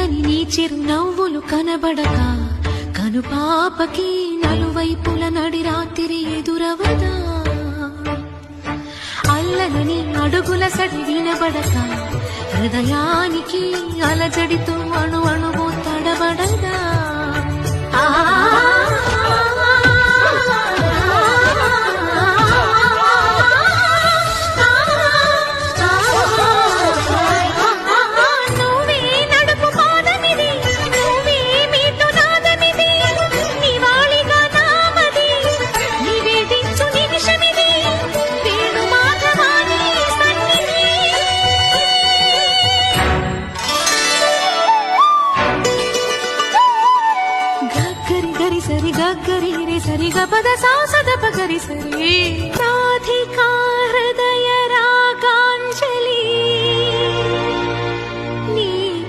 చల్లని నీ చిరు నవ్వులు కనబడక కనుపాపకి నలువైపుల నడి రాత్రి ఎదురవదా అల్లనని అడుగుల సడి వినబడక హృదయానికి అలజడితో అణు అణువు తడబడదా సరి గరి రే సరి గ పద సా సద ప గరి సరి రాధికా